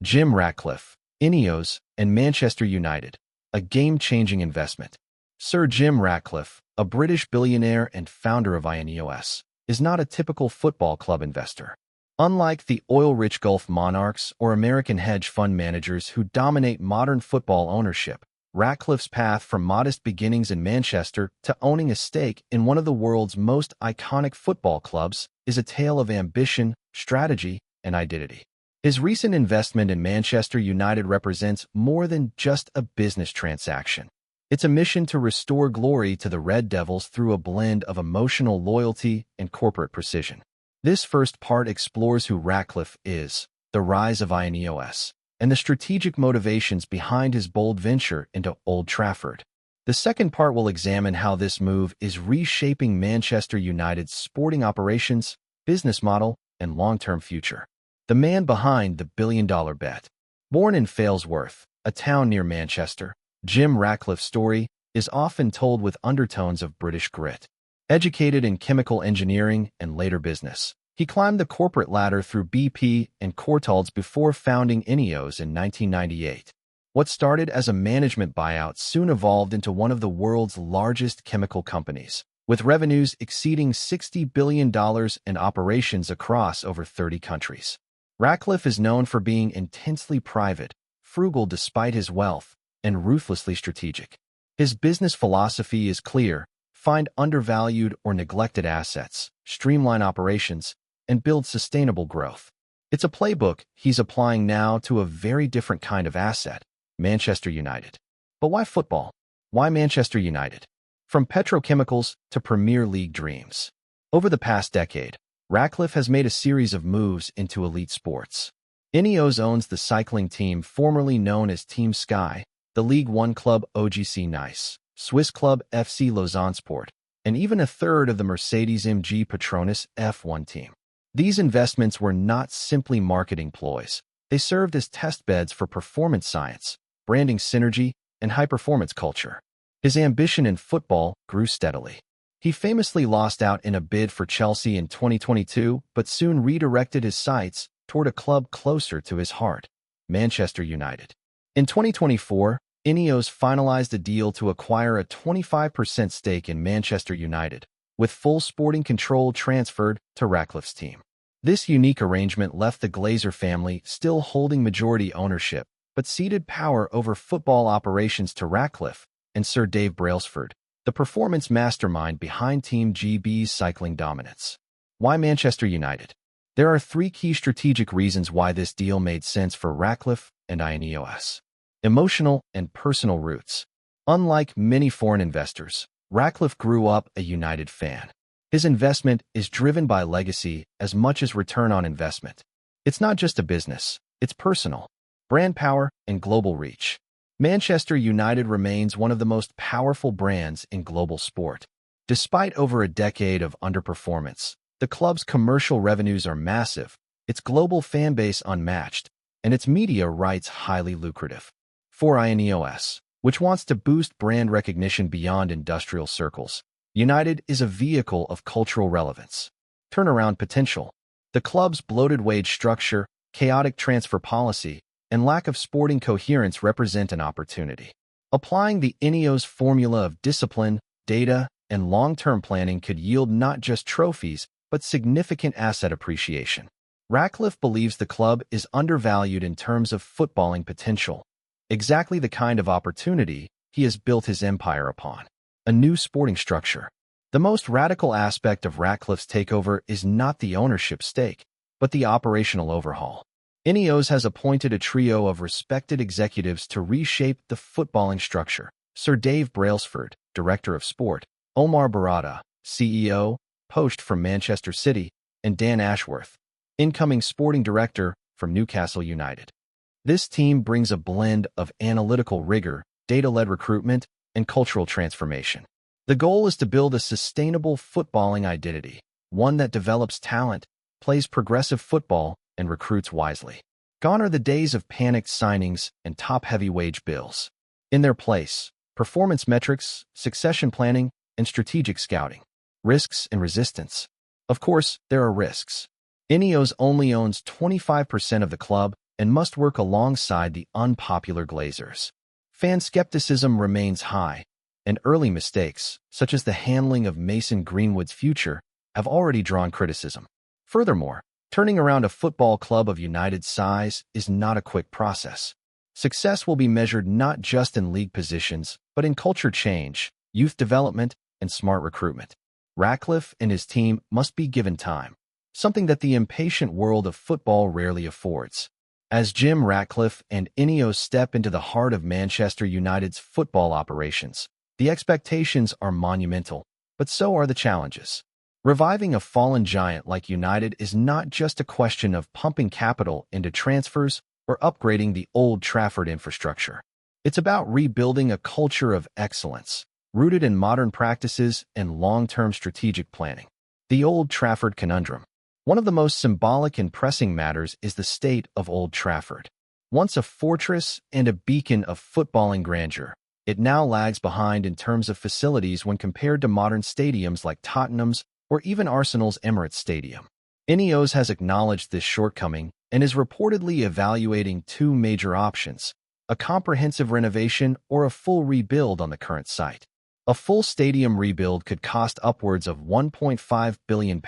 Jim Ratcliffe, INEOS, and Manchester United, a game-changing investment. Sir Jim Ratcliffe, a British billionaire and founder of INEOS, is not a typical football club investor. Unlike the oil-rich Gulf monarchs or American hedge fund managers who dominate modern football ownership, Ratcliffe's path from modest beginnings in Manchester to owning a stake in one of the world's most iconic football clubs is a tale of ambition, strategy, and identity. His recent investment in Manchester United represents more than just a business transaction. It's a mission to restore glory to the Red Devils through a blend of emotional loyalty and corporate precision. This first part explores who Ratcliffe is, the rise of INEOS, and the strategic motivations behind his bold venture into Old Trafford. The second part will examine how this move is reshaping Manchester United's sporting operations, business model, and long-term future. The man behind the billion-dollar bet. Born in Failsworth, a town near Manchester, Jim Ratcliffe's story is often told with undertones of British grit. Educated in chemical engineering and later business, he climbed the corporate ladder through BP and Courtaulds before founding INEOS in 1998. What started as a management buyout soon evolved into one of the world's largest chemical companies, with revenues exceeding $60 billion and operations across over 30 countries. Ratcliffe is known for being intensely private, frugal despite his wealth, and ruthlessly strategic. His business philosophy is clear: find undervalued or neglected assets, streamline operations, and build sustainable growth. It's a playbook he's applying now to a very different kind of asset, Manchester United. But why football? Why Manchester United? From petrochemicals to Premier League dreams. Over the past decade, Ratcliffe has made a series of moves into elite sports. INEOS owns the cycling team formerly known as Team Sky, the League One club OGC Nice, Swiss club FC Lausanne-Sport, and even a third of the Mercedes-AMG Petronas F1 team. These investments were not simply marketing ploys. They served as test beds for performance science, branding synergy, and high-performance culture. His ambition in football grew steadily. He famously lost out in a bid for Chelsea in 2022, but soon redirected his sights toward a club closer to his heart, Manchester United. In 2024, INEOS finalized a deal to acquire a 25% stake in Manchester United, with full sporting control transferred to Ratcliffe's team. This unique arrangement left the Glazer family still holding majority ownership, but ceded power over football operations to Ratcliffe and Sir Dave Brailsford, the performance mastermind behind Team GB's cycling dominance. Why Manchester United? There are three key strategic reasons why this deal made sense for Ratcliffe and INEOS. Emotional and personal roots. Unlike many foreign investors, Ratcliffe grew up a United fan. His investment is driven by legacy as much as return on investment. It's not just a business, it's personal. Brand power and global reach. Manchester United remains one of the most powerful brands in global sport. Despite over a decade of underperformance, the club's commercial revenues are massive, its global fan base unmatched, and its media rights highly lucrative. For INEOS, which wants to boost brand recognition beyond industrial circles, United is a vehicle of cultural relevance. Turnaround potential. The club's bloated wage structure, chaotic transfer policy, and lack of sporting coherence represent an opportunity. Applying the INEOS formula of discipline, data, and long-term planning could yield not just trophies, but significant asset appreciation. Ratcliffe believes the club is undervalued in terms of footballing potential, exactly the kind of opportunity he has built his empire upon. A new sporting structure. The most radical aspect of Ratcliffe's takeover is not the ownership stake, but the operational overhaul. INEOS has appointed a trio of respected executives to reshape the footballing structure. Sir Dave Brailsford, Director of Sport, Omar Barada, CEO, poached from Manchester City, and Dan Ashworth, incoming sporting director from Newcastle United. This team brings a blend of analytical rigor, data-led recruitment, and cultural transformation. The goal is to build a sustainable footballing identity, one that develops talent, plays progressive football, and recruits wisely. Gone are the days of panicked signings and top-heavy wage bills. In their place, performance metrics, succession planning, and strategic scouting. Risks and resistance. Of course, there are risks. INEOS only owns 25% of the club, and must work alongside the unpopular Glazers. Fan skepticism remains high, and early mistakes, such as the handling of Mason Greenwood's future, have already drawn criticism. Furthermore, turning around a football club of United's size is not a quick process. Success will be measured not just in league positions, but in culture change, youth development, and smart recruitment. Ratcliffe and his team must be given time, something that the impatient world of football rarely affords. As Jim Ratcliffe and INEOS step into the heart of Manchester United's football operations, the expectations are monumental, but so are the challenges. Reviving a fallen giant like United is not just a question of pumping capital into transfers or upgrading the Old Trafford infrastructure. It's about rebuilding a culture of excellence, rooted in modern practices and long-term strategic planning. The Old Trafford conundrum. One of the most symbolic and pressing matters is the state of Old Trafford. Once a fortress and a beacon of footballing grandeur, it now lags behind in terms of facilities when compared to modern stadiums like Tottenham's or even Arsenal's Emirates Stadium. INEOS has acknowledged this shortcoming and is reportedly evaluating two major options: a comprehensive renovation or a full rebuild on the current site. A full stadium rebuild could cost upwards of £1.5 billion,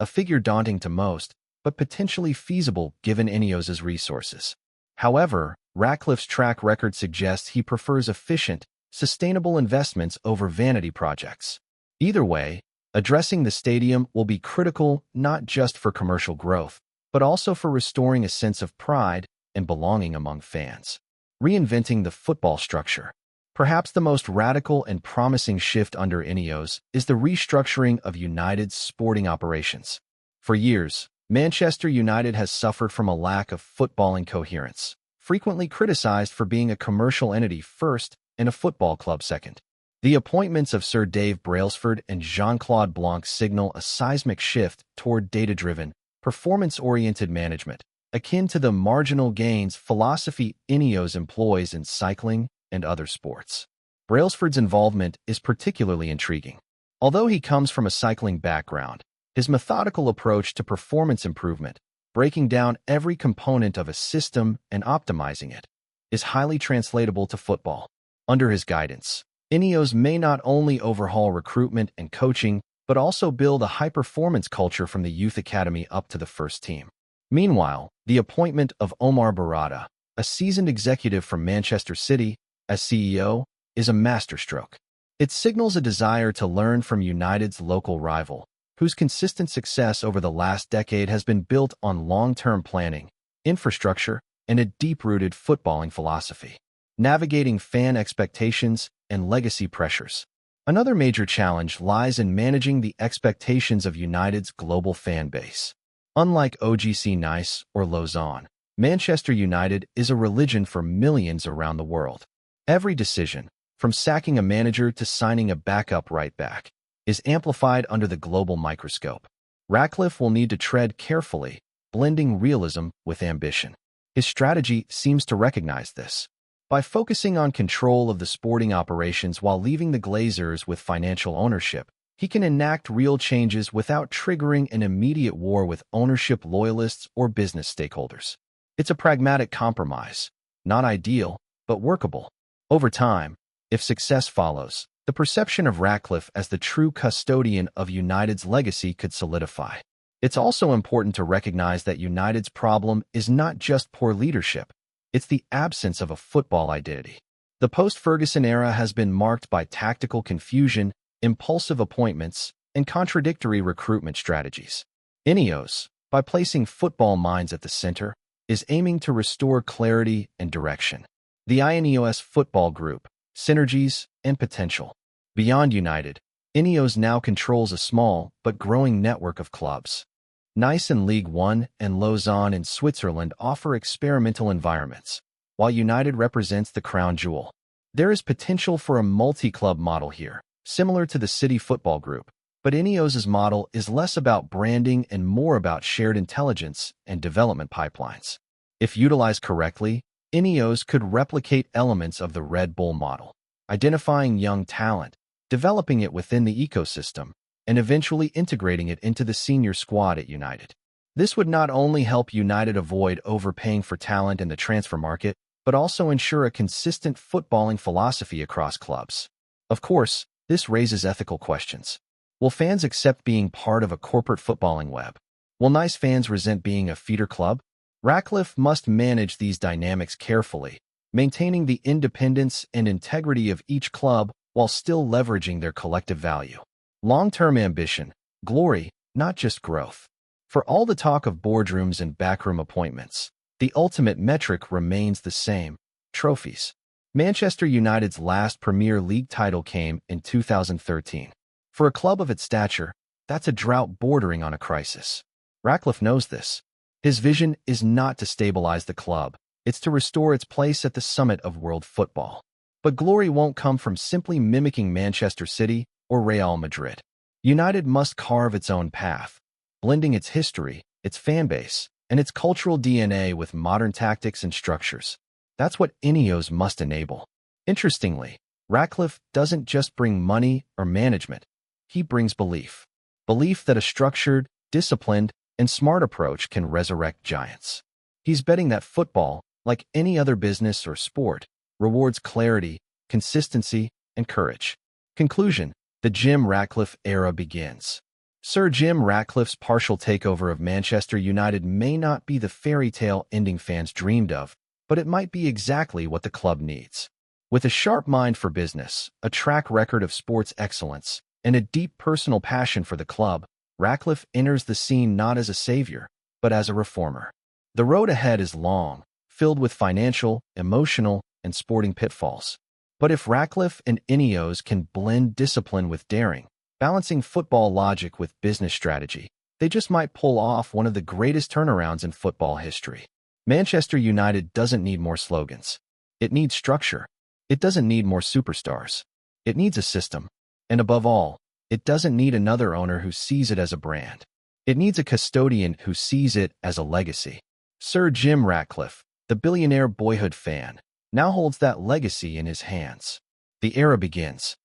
a figure daunting to most, but potentially feasible given INEOS's resources. However, Ratcliffe's track record suggests he prefers efficient, sustainable investments over vanity projects. Either way, addressing the stadium will be critical not just for commercial growth, but also for restoring a sense of pride and belonging among fans. Reinventing the football structure. Perhaps the most radical and promising shift under INEOS is the restructuring of United's sporting operations. For years, Manchester United has suffered from a lack of footballing coherence, frequently criticized for being a commercial entity first and a football club second. The appointments of Sir Dave Brailsford and Jean-Claude Blanc signal a seismic shift toward data-driven, performance-oriented management, akin to the marginal gains philosophy INEOS employs in cycling and other sports. Brailsford's involvement is particularly intriguing. Although he comes from a cycling background, his methodical approach to performance improvement, breaking down every component of a system and optimizing it, is highly translatable to football. Under his guidance, INEOS may not only overhaul recruitment and coaching, but also build a high-performance culture from the youth academy up to the first team. Meanwhile, the appointment of Omar Barada, a seasoned executive from Manchester City, as CEO, is a masterstroke. It signals a desire to learn from United's local rival, whose consistent success over the last decade has been built on long-term planning, infrastructure, and a deep-rooted footballing philosophy. Navigating fan expectations and legacy pressures. Another major challenge lies in managing the expectations of United's global fan base. Unlike OGC Nice or Lausanne, Manchester United is a religion for millions around the world. Every decision, from sacking a manager to signing a backup right back, is amplified under the global microscope. Ratcliffe will need to tread carefully, blending realism with ambition. His strategy seems to recognize this. By focusing on control of the sporting operations while leaving the Glazers with financial ownership, he can enact real changes without triggering an immediate war with ownership loyalists or business stakeholders. It's a pragmatic compromise, not ideal, but workable. Over time, if success follows, the perception of Ratcliffe as the true custodian of United's legacy could solidify. It's also important to recognize that United's problem is not just poor leadership, it's the absence of a football identity. The post-Ferguson era has been marked by tactical confusion, impulsive appointments, and contradictory recruitment strategies. INEOS, by placing football minds at the center, is aiming to restore clarity and direction. The INEOS Football Group, synergies, and potential. Beyond United, INEOS now controls a small but growing network of clubs. Nice in League One and Lausanne in Switzerland offer experimental environments, while United represents the crown jewel. There is potential for a multi-club model here, similar to the City Football Group, but INEOS's model is less about branding and more about shared intelligence and development pipelines. If utilized correctly, INEOS could replicate elements of the Red Bull model, identifying young talent, developing it within the ecosystem, and eventually integrating it into the senior squad at United. This would not only help United avoid overpaying for talent in the transfer market, but also ensure a consistent footballing philosophy across clubs. Of course, this raises ethical questions. Will fans accept being part of a corporate footballing web? Will nice fans resent being a feeder club? Ratcliffe must manage these dynamics carefully, maintaining the independence and integrity of each club while still leveraging their collective value. Long-term ambition, glory, not just growth. For all the talk of boardrooms and backroom appointments, the ultimate metric remains the same: trophies. Manchester United's last Premier League title came in 2013. For a club of its stature, that's a drought bordering on a crisis. Ratcliffe knows this. His vision is not to stabilize the club, it's to restore its place at the summit of world football. But glory won't come from simply mimicking Manchester City or Real Madrid. United must carve its own path, blending its history, its fanbase, and its cultural DNA with modern tactics and structures. That's what INEOS must enable. Interestingly, Ratcliffe doesn't just bring money or management. He brings belief. Belief that a structured, disciplined, and smart approach can resurrect giants. He's betting that football, like any other business or sport, rewards clarity, consistency, and courage. Conclusion: the Jim Ratcliffe era begins. Sir Jim Ratcliffe's partial takeover of Manchester United may not be the fairy tale ending fans dreamed of, but it might be exactly what the club needs. With a sharp mind for business, a track record of sports excellence, and a deep personal passion for the club, Ratcliffe enters the scene not as a savior, but as a reformer. The road ahead is long, filled with financial, emotional, and sporting pitfalls. But if Ratcliffe and INEOS can blend discipline with daring, balancing football logic with business strategy, they just might pull off one of the greatest turnarounds in football history. Manchester United doesn't need more slogans. It needs structure. It doesn't need more superstars. It needs a system. And above all, it doesn't need another owner who sees it as a brand. It needs a custodian who sees it as a legacy. Sir Jim Ratcliffe, the billionaire boyhood fan, now holds that legacy in his hands. The era begins.